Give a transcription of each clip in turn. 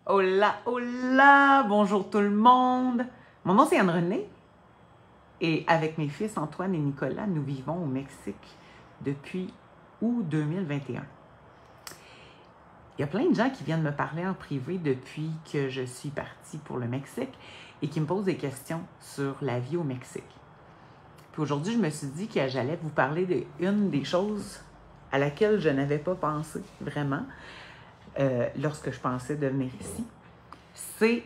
Hola, hola! Bonjour tout le monde! Mon nom c'est Anne-Renée et avec mes fils Antoine et Nicolas, nous vivons au Mexique depuis août 2021. Il y a plein de gens qui viennent me parler en privé depuis que je suis partie pour le Mexique et qui me posent des questions sur la vie au Mexique. Puis aujourd'hui, je me suis dit que j'allais vous parler d'une des choses à laquelle je n'avais pas pensé vraiment lorsque je pensais de venir ici. C'est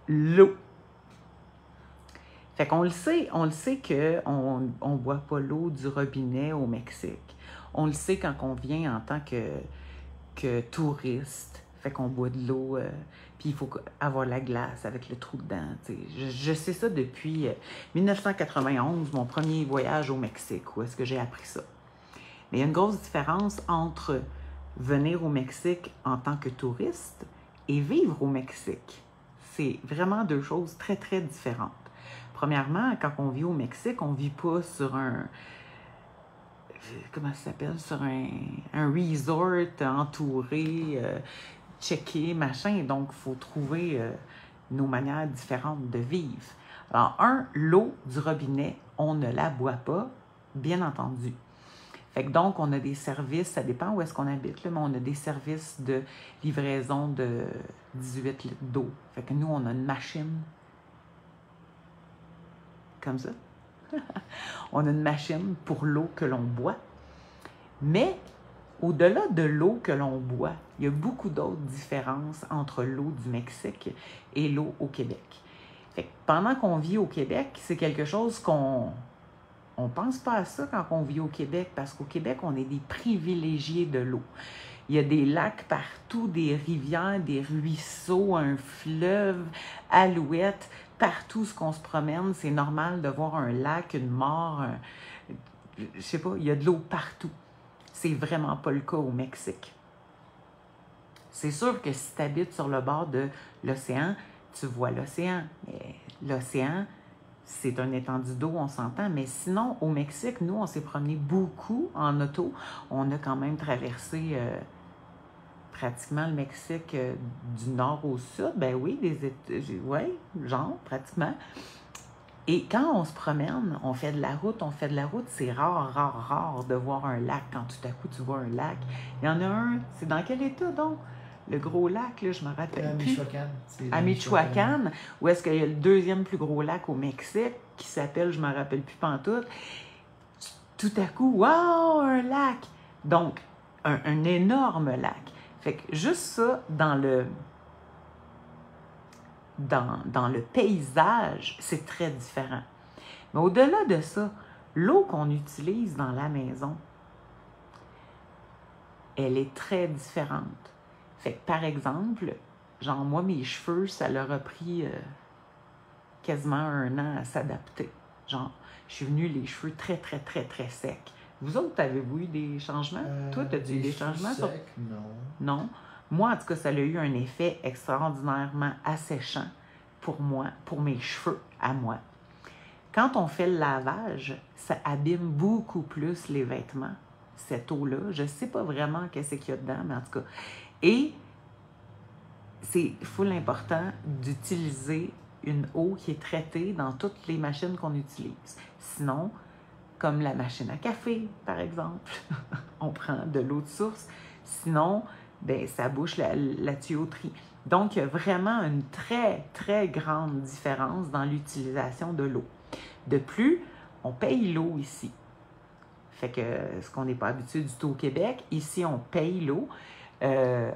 l'eau. Fait qu'on le sait qu'on ne boit pas l'eau du robinet au Mexique. On le sait quand on vient en tant que touriste. Fait qu'on boit de l'eau, puis il faut avoir la glace avec le trou dedans. Je sais ça depuis 1991, mon premier voyage au Mexique, où est-ce que j'ai appris ça. Mais il y a une grosse différence entre venir au Mexique en tant que touriste et vivre au Mexique. C'est vraiment deux choses très, très différentes. Premièrement, quand on vit au Mexique, on ne vit pas sur comment ça s'appelle? Sur un resort entouré, checké, machin. Donc, il faut trouver nos manières différentes de vivre. Alors, l'eau du robinet, on ne la boit pas, bien entendu. Fait que donc, on a des services, ça dépend où est-ce qu'on habite, là, mais on a des services de livraison de 18 litres d'eau. Fait que nous, on a une machine comme ça. On a une machine pour l'eau que l'on boit. Mais au-delà de l'eau que l'on boit, il y a beaucoup d'autres différences entre l'eau du Mexique et l'eau au Québec. Fait que pendant qu'on vit au Québec, c'est quelque chose qu'on ne pense pas à ça quand on vit au Québec, parce qu'au Québec, on est des privilégiés de l'eau. Il y a des lacs partout, des rivières, des ruisseaux, un fleuve, alouettes. Partout ce qu'on se promène, c'est normal de voir un lac, une mare, je sais pas, il y a de l'eau partout. C'est vraiment pas le cas au Mexique. C'est sûr que si tu habites sur le bord de l'océan, tu vois l'océan. Mais l'océan, c'est un étendue d'eau, on s'entend. Mais sinon, au Mexique, nous, on s'est promené beaucoup en auto. On a quand même traversé pratiquement le Mexique du nord au sud. Ben oui, ouais, genre, pratiquement. Et quand on se promène, on fait de la route, c'est rare de voir un lac quand tout à coup tu vois un lac. Il y en a un, c'est dans quel état donc? Le gros lac, là, je me rappelle plus. À Michoacán, où est-ce qu'il y a le deuxième plus gros lac au Mexique, qui s'appelle, je ne me rappelle plus pantoute. Tout à coup, wow, un lac! Donc, un énorme lac. Fait que juste ça, dans le paysage, c'est très différent. Mais au-delà de ça, l'eau qu'on utilise dans la maison, elle est très différente. Fait que, par exemple, genre, moi, mes cheveux, ça leur a pris quasiment 1 an à s'adapter. Genre, je suis venue les cheveux très, très, très, très secs. Vous autres, avez-vous eu des changements? Toi, as-tu eu des changements? Secs, non. Non. Moi, en tout cas, ça a eu un effet extraordinairement asséchant pour moi, pour mes cheveux à moi. Quand on fait le lavage, ça abîme beaucoup plus les vêtements, cette eau-là. Je ne sais pas vraiment qu'est-ce qu'il y a dedans, mais en tout cas. Et c'est full important d'utiliser une eau qui est traitée dans toutes les machines qu'on utilise. Sinon, comme la machine à café, par exemple, on prend de l'eau de source. Sinon, ben, ça bouche la tuyauterie. Donc, il y a vraiment une très, très grande différence dans l'utilisation de l'eau. De plus, on paye l'eau ici. Fait que ce qu'on n'est pas habitué du tout au Québec, ici, on paye l'eau.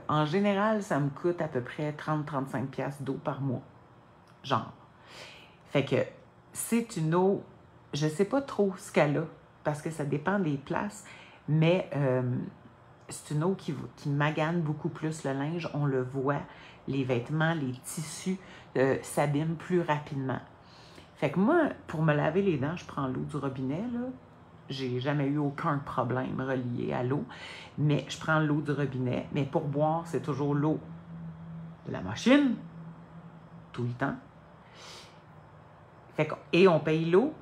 En général, ça me coûte à peu près 30-35$ d'eau par mois. Genre. Fait que c'est une eau, je ne sais pas trop ce qu'elle a, parce que ça dépend des places, mais c'est une eau qui magane beaucoup plus le linge. On le voit, les vêtements, les tissus s'abîment plus rapidement. Fait que moi, pour me laver les dents, je prends l'eau du robinet, là. J'ai jamais eu aucun problème relié à l'eau, mais je prends l'eau du robinet. Mais pour boire, c'est toujours l'eau de la machine, tout le temps. Fait que, et on paye l'eau,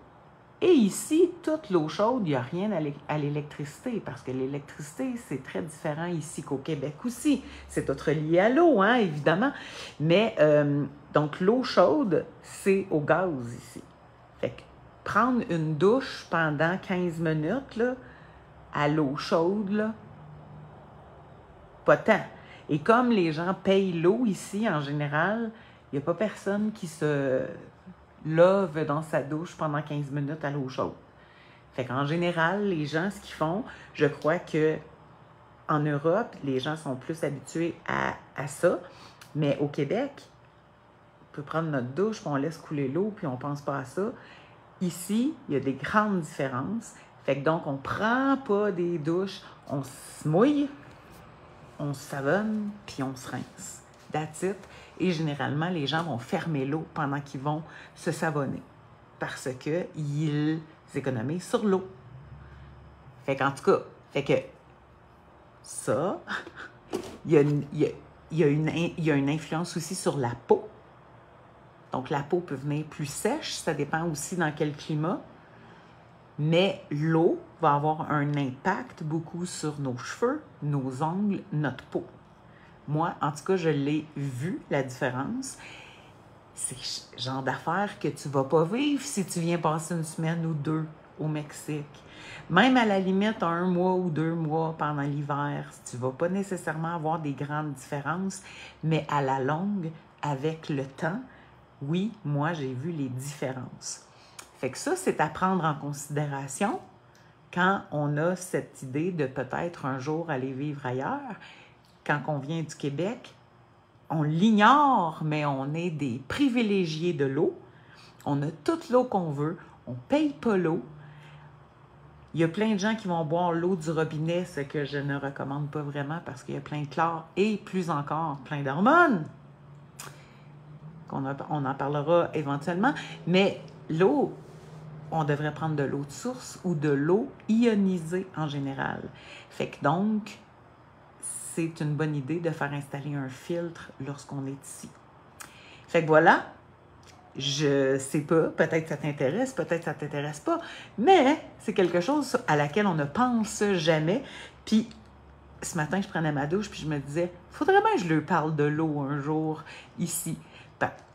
Et ici, toute l'eau chaude, il n'y a rien à l'électricité, parce que l'électricité, c'est très différent ici qu'au Québec aussi. C'est tout relié à l'eau, hein, évidemment. Mais, donc, l'eau chaude, c'est au gaz ici. Fait que prendre une douche pendant 15 minutes, là, à l'eau chaude, là, pas tant. Et comme les gens payent l'eau ici, en général, il n'y a pas personne qui se lave dans sa douche pendant 15 minutes à l'eau chaude. Fait qu'en général, les gens, ce qu'ils font, je crois que en Europe, les gens sont plus habitués à ça. Mais au Québec, on peut prendre notre douche, puis on laisse couler l'eau, puis on ne pense pas à ça. Ici, il y a des grandes différences. Fait que donc, on ne prend pas des douches, on se mouille, on se savonne, puis on se rince. That's it. Et généralement, les gens vont fermer l'eau pendant qu'ils vont se savonner parce qu'ils économisent sur l'eau. Fait qu'en tout cas, fait que ça, il y a une influence aussi sur la peau. Donc, la peau peut venir plus sèche, ça dépend aussi dans quel climat. Mais l'eau va avoir un impact beaucoup sur nos cheveux, nos ongles, notre peau. Moi, en tout cas, je l'ai vu, la différence. C'est le genre d'affaires que tu ne vas pas vivre si tu viens passer une semaine ou deux au Mexique. Même à la limite, 1 mois ou 2 mois pendant l'hiver, tu ne vas pas nécessairement avoir des grandes différences, mais à la longue, avec le temps, oui, moi, j'ai vu les différences. Fait que ça, c'est à prendre en considération quand on a cette idée de peut-être un jour aller vivre ailleurs. Quand on vient du Québec, on l'ignore, mais on est des privilégiés de l'eau. On a toute l'eau qu'on veut. On ne paye pas l'eau. Il y a plein de gens qui vont boire l'eau du robinet, ce que je ne recommande pas vraiment parce qu'il y a plein de chlore et plus encore plein d'hormones. On en parlera éventuellement. Mais l'eau, on devrait prendre de l'eau de source ou de l'eau ionisée en général. Fait que donc, c'est une bonne idée de faire installer un filtre lorsqu'on est ici. Fait que voilà, je sais pas, peut-être ça t'intéresse, peut-être ça t'intéresse pas, mais c'est quelque chose à laquelle on ne pense jamais. Puis ce matin, je prenais ma douche, puis je me disais, faudrait bien que je leur parle de l'eau un jour ici.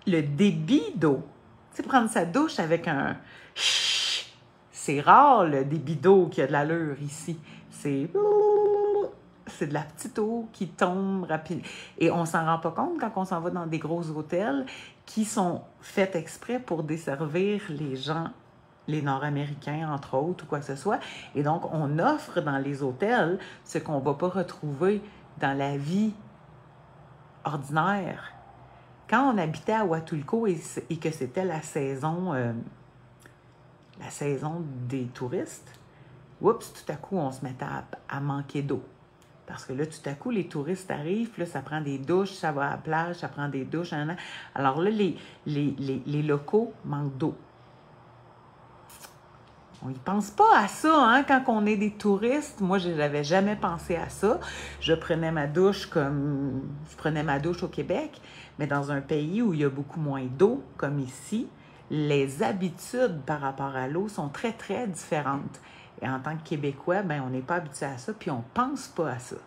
Le débit d'eau, tu sais, prendre sa douche avec un... C'est rare, le débit d'eau qui a de l'allure ici. C'est de la petite eau qui tombe rapide. Et on ne s'en rend pas compte quand on s'en va dans des gros hôtels qui sont faits exprès pour desservir les gens, les Nord-Américains, entre autres, ou quoi que ce soit. Et donc, on offre dans les hôtels ce qu'on ne va pas retrouver dans la vie ordinaire. Quand on habitait à Huatulco et que c'était la saison des touristes, oups, tout à coup, on se mettait à manquer d'eau. Parce que là, tout à coup, les touristes arrivent, puis là, ça prend des douches, ça va à la plage, ça prend des douches. Alors là, les locaux manquent d'eau. On n'y pense pas à ça, hein, quand on est des touristes. Moi, je n'avais jamais pensé à ça. Je prenais ma douche comme je prenais ma douche au Québec, mais dans un pays où il y a beaucoup moins d'eau, comme ici, les habitudes par rapport à l'eau sont très, très différentes. Et en tant que Québécois, ben, on n'est pas habitué à ça, puis on ne pense pas à ça.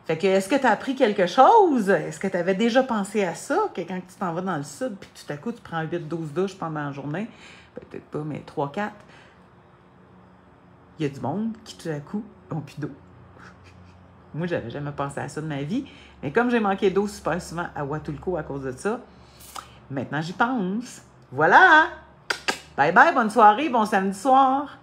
Fait que, est-ce que tu as appris quelque chose? Est-ce que tu avais déjà pensé à ça? Que quand tu t'en vas dans le sud, puis tout à coup, tu prends 8-12 douches pendant la journée, peut-être pas, mais 3-4, il y a du monde qui, tout à coup, n'ont plus d'eau. Moi, je n'avais jamais pensé à ça de ma vie, mais comme j'ai manqué d'eau super souvent à Huatulco à cause de ça, maintenant, j'y pense. Voilà! Bye bye, bonne soirée, bon samedi soir!